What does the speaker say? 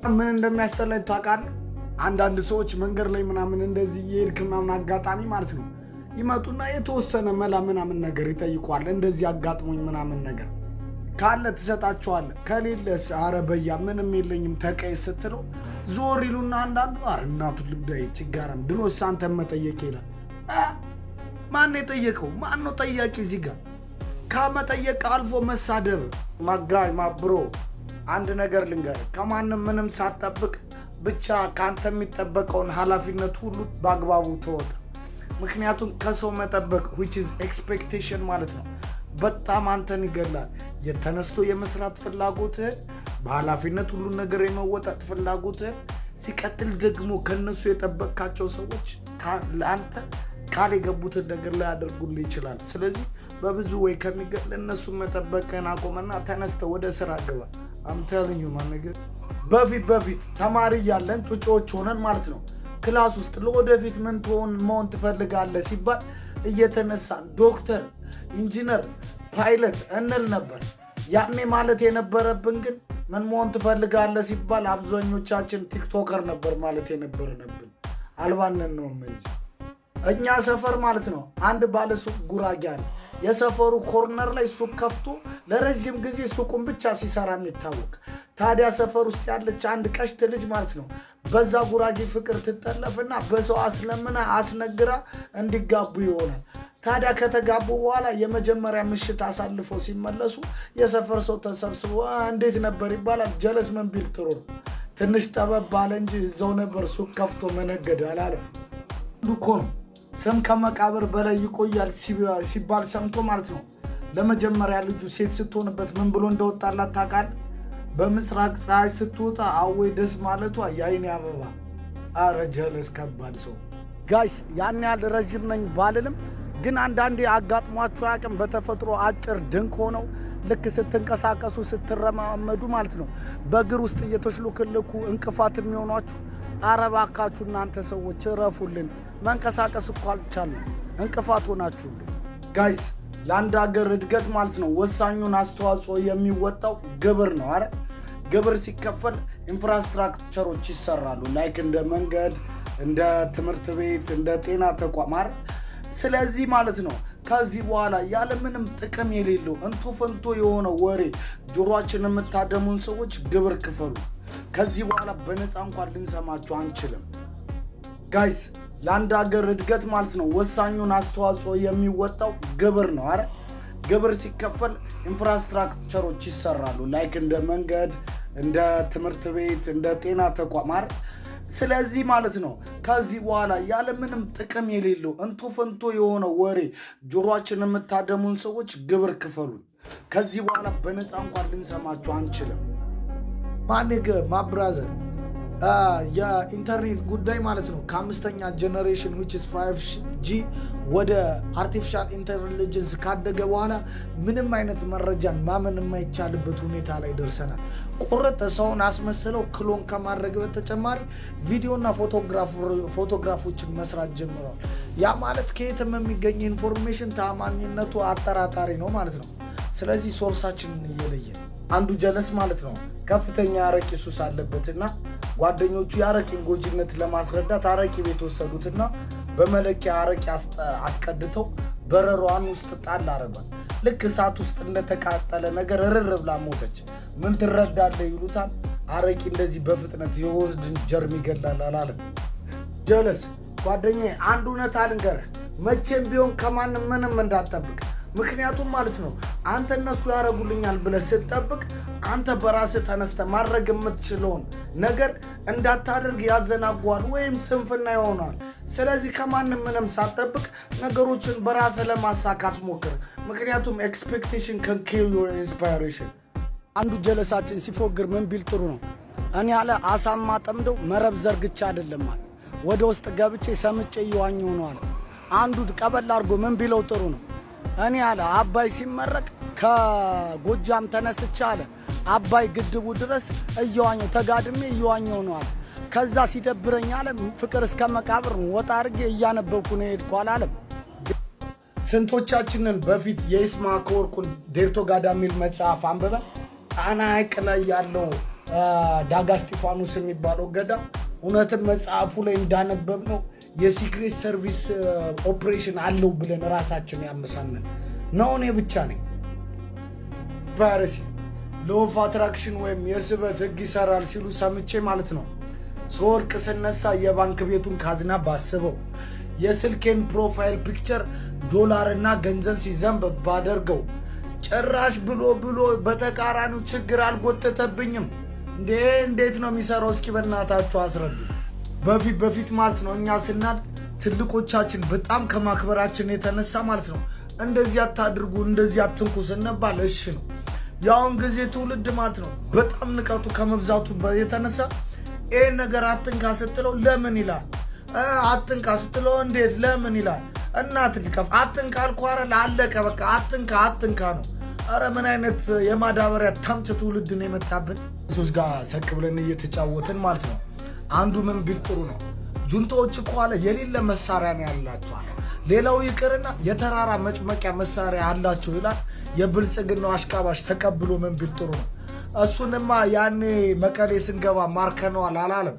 ምን እንደሚያስጠላኝ ታውቃለህ? አንዳንድ ሰዎች መንገድ ላይ ምናምን እንደዚህ እየሄድክ ምናምን አጋጣሚ ማለት ነው ይመጡና የተወሰነ መላ ምናምን ነገር ይጠይቋል። እንደዚህ አጋጥሞኝ ምናምን ነገር ካለ ትሰጣቸዋለህ፣ ከሌለስ አረ በያ ምንም የለኝም ተቀይ ስትለው ዞር ይሉና አንዳንዱ አረ እናቱን ልብዳይ ችጋራም ድሮስ አንተን መጠየቅ ይላል። ማን የጠየቀው? ማን ነው ጠያቂ? እዚህ ጋር ከመጠየቅ አልፎ መሳደብ። ማጋይ ማብሮ አንድ ነገር ልንገርህ፣ ከማንም ምንም ሳትጠብቅ ብቻ ከአንተ የሚጠበቀውን ኃላፊነት ሁሉ በአግባቡ ተወጣ። ምክንያቱም ከሰው መጠበቅ which is expectation ማለት ነው በጣም አንተን ይገላል። የተነስቶ የመስራት ፍላጎትህ፣ በኃላፊነት ሁሉን ነገር የመወጣት ፍላጎትህ፣ ሲቀጥል ደግሞ ከነሱ የጠበቅካቸው ሰዎች ለአንተ ቃል የገቡትን ነገር ላይ ያደርጉልህ ይችላል። ስለዚህ በብዙ ወይ ከሚገል እነሱ መጠበቅን አቆመና ተነስተ ወደ ስራ ግባ። አምተልኙ ማነገር በፊት ተማሪ እያለን ጩጮዎች ሆነን ማለት ነው ክላስ ውስጥ ለወደፊት ምን መሆን ትፈልጋለህ ሲባል እየተነሳን ዶክተር፣ ኢንጂነር፣ ፓይለት እንል ነበር። ያኔ ማለት የነበረብን ግን ምን መሆን ትፈልጋለህ ሲባል አብዛኞቻችን ቲክቶከር ነበር ማለት የነበረብን። አልባነን ነው እንጂ እኛ ሰፈር ማለት ነው አንድ ባለ ሱቅ ጉራጌ አለ። የሰፈሩ ኮርነር ላይ ሱቅ ከፍቶ ለረጅም ጊዜ ሱቁን ብቻ ሲሰራ የሚታወቅ። ታዲያ ሰፈር ውስጥ ያለች አንድ ቀሽት ልጅ ማለት ነው በዛ ጉራጌ ፍቅር ትጠለፍና በሰው አስለምና አስነግራ እንዲጋቡ ይሆናል። ታዲያ ከተጋቡ በኋላ የመጀመሪያ ምሽት አሳልፈው ሲመለሱ የሰፈር ሰው ተሰብስቦ እንዴት ነበር ይባላል። ጀለስ ምን ቢል ጥሩ ነው? ትንሽ ጠበብ ባለ እንጂ እዛው ነበር ሱቅ ከፍቶ መነገድ አላለም። እኮ ነው ስም ከመቃብር በላይ ይቆያል ሲባል ሰምቶ ማለት ነው። ለመጀመሪያ ልጁ ሴት ስትሆንበት ምን ብሎ እንደወጣላት ታውቃለህ? በምስራቅ ፀሐይ ስትወጣ አወይ ደስ ማለቷ የአይኔ አበባ። አረ ጀለስ ከባድ ሰው ጋይስ። ያን ያህል ረዥም ነኝ ባልልም ግን አንዳንዴ አጋጥሟችሁ አያውቅም? በተፈጥሮ አጭር ድንክ ሆነው ልክ ስትንቀሳቀሱ ስትረማመዱ ማለት ነው በእግር ውስጥ እየተሽሉክልኩ እንቅፋት የሚሆኗችሁ። አረ እባካችሁ እናንተ ሰዎች እረፉልን። መንቀሳቀስ እኮ አልቻልንም፣ እንቅፋት ሆናችሁልን ጋይስ። ለአንድ ሀገር እድገት ማለት ነው ወሳኙን አስተዋጽኦ የሚወጣው ግብር ነው። አረ ግብር ሲከፈል ኢንፍራስትራክቸሮች ይሰራሉ፣ ላይክ እንደ መንገድ፣ እንደ ትምህርት ቤት፣ እንደ ጤና ተቋም። አረ ስለዚህ ማለት ነው ከዚህ በኋላ ያለምንም ጥቅም የሌለው እንቶ ፈንቶ የሆነ ወሬ ጆሮአችን የምታደሙን ሰዎች ግብር ክፈሉ። ከዚህ በኋላ በነፃ እንኳን ልንሰማችሁ አንችልም ጋይስ። ለአንድ ሀገር እድገት ማለት ነው ወሳኙን አስተዋጽኦ የሚወጣው ግብር ነው። አረ ግብር ሲከፈል ኢንፍራስትራክቸሮች ይሰራሉ፣ ላይክ እንደ መንገድ፣ እንደ ትምህርት ቤት፣ እንደ ጤና ተቋም። አረ ስለዚህ ማለት ነው ከዚህ በኋላ ያለምንም ጥቅም የሌለው እንቶ ፈንቶ የሆነ ወሬ ጆሮአችን የምታደሙን ሰዎች ግብር ክፈሉ። ከዚህ በኋላ በነፃ እንኳን ልንሰማችሁ አንችልም። ማንግ ማብራዘር የኢንተርኔት ጉዳይ ማለት ነው ከአምስተኛ ጀነሬሽን which is 5G ወደ አርቲፊሻል ኢንተሊጀንስ ካደገ በኋላ ምንም አይነት መረጃን ማመን የማይቻልበት ሁኔታ ላይ ደርሰናል። ቁርጥ ሰውን አስመስለው ክሎን ከማድረግ በተጨማሪ ቪዲዮና ፎቶግራፎችን መስራት ጀምረዋል። ያ ማለት ከየትም የሚገኝ ኢንፎርሜሽን ተአማኒነቱ አጠራጣሪ ነው ማለት ነው። ስለዚህ ሶርሳችንን እየለየን አንዱ ጀለስ ማለት ነው ከፍተኛ አረቂ ሱስ አለበትና ጓደኞቹ የአረቂን ጎጂነት ለማስረዳት አረቂ ቤት ወሰዱትና በመለኪያ አረቂ አስቀድተው በረሯን ውስጥ ጣል አረጓል። ልክ እሳት ውስጥ እንደተቃጠለ ነገር እርር ብላ ሞተች። ምን ትረዳለህ ይሉታል። አረቂ እንደዚህ በፍጥነት የወዝድን ጀርም ይገላል አላለም። ጀለስ ጓደኛዬ አንድ እውነት አልንገርህ፣ መቼም ቢሆን ከማንም ምንም እንዳትጠብቅ። ምክንያቱም ማለት ነው አንተ እነሱ ያደርጉልኛል ብለህ ስትጠብቅ አንተ በራስህ ተነስተህ ማድረግ የምትችለውን ነገር እንዳታደርግ ያዘናጓል ወይም ስንፍና ይሆናል። ስለዚህ ከማንም ምንም ሳትጠብቅ ነገሮችን በራስህ ለማሳካት ሞክር። ምክንያቱም ኤክስፔክቴሽን can kill your inspiration። አንዱ ጀለሳችን ሲፎግር ምን ቢል ጥሩ ነው? እኔ ያለ አሳማ ጠምደው መረብ ዘርግቻ አይደለም አለ፣ ወደ ውስጥ ገብቼ ሰምጬ እየዋኘሁ ነው አለ። አንዱ ቀበል አድርጎ ምን ቢለው ጥሩ ነው? እኔ ያለ አባይ ሲመረቅ ከጎጃም ተነስቼ አለ አባይ ግድቡ ድረስ እየዋኘሁ ተጋድሜ እየዋኘሁ ነው አለ። ከዛ ሲደብረኝ አለ ፍቅር እስከ መቃብር ወጣ አድርጌ እያነበብኩ ነው የሄድኩ አላለም። ስንቶቻችንን በፊት የይስማዕከ ወርቁን ዴርቶ ጋዳ የሚል መጽሐፍ አንብበን ጣና ሐይቅ ላይ ያለው ዳጋ እስጢፋኖስ የሚባለው ገዳም እውነትን መጽሐፉ ላይ እንዳነበብነው የሲክሬት ሰርቪስ ኦፕሬሽን አለው ብለን ራሳችን ያመሳመን ነው። እኔ ብቻ ነኝ ፓይረሲ ሎው አትራክሽን ወይም የስበት ህግ ይሰራል ሲሉ ሰምቼ ማለት ነው። ስወድቅ ስነሳ የባንክ ቤቱን ካዝና ባስበው፣ የስልኬን ፕሮፋይል ፒክቸር ዶላርና ገንዘብ ሲዘንብ ባደርገው፣ ጭራሽ ብሎ በተቃራኒው ችግር አልጎተተብኝም። እንዴት ነው የሚሰራው? እስኪ በእናታችሁ አስረዱ። በፊት ማለት ነው እኛ ስናድ ትልቆቻችን በጣም ከማክበራችን የተነሳ ማለት ነው እንደዚህ አታድርጉ እንደዚህ አትንኩ ስንባል እሺ ነው። ያውን ጊዜ ትውልድ ማለት ነው በጣም ንቀቱ ከመብዛቱ የተነሳ ይህን ነገር አትንካ ስትለው ለምን ይላል፣ አትንካ ስትለው እንዴት ለምን ይላል። እናት ልከፍ አትንካ አልኳረ አለቀ በቃ አትንካ ነው። አረ ምን አይነት የማዳበሪያ ታምች ትውልድ ነው የመጣብን። ሰዎች ጋር ሰቅ ብለን እየተጫወትን ማለት ነው አንዱ ምን ቢል ጥሩ ነው፣ ጁንታዎች እኮ አለ የሌለ መሳሪያ ነው ያላቸው አለ። ሌላው ይቅርና የተራራ መጭመቂያ መሳሪያ አላቸው ይላል። የብልጽግናው አሽቃባሽ ተቀብሎ ምን ቢል ጥሩ ነው፣ እሱንማ ያኔ መቀሌ ስንገባ ማርከነዋል አላለም።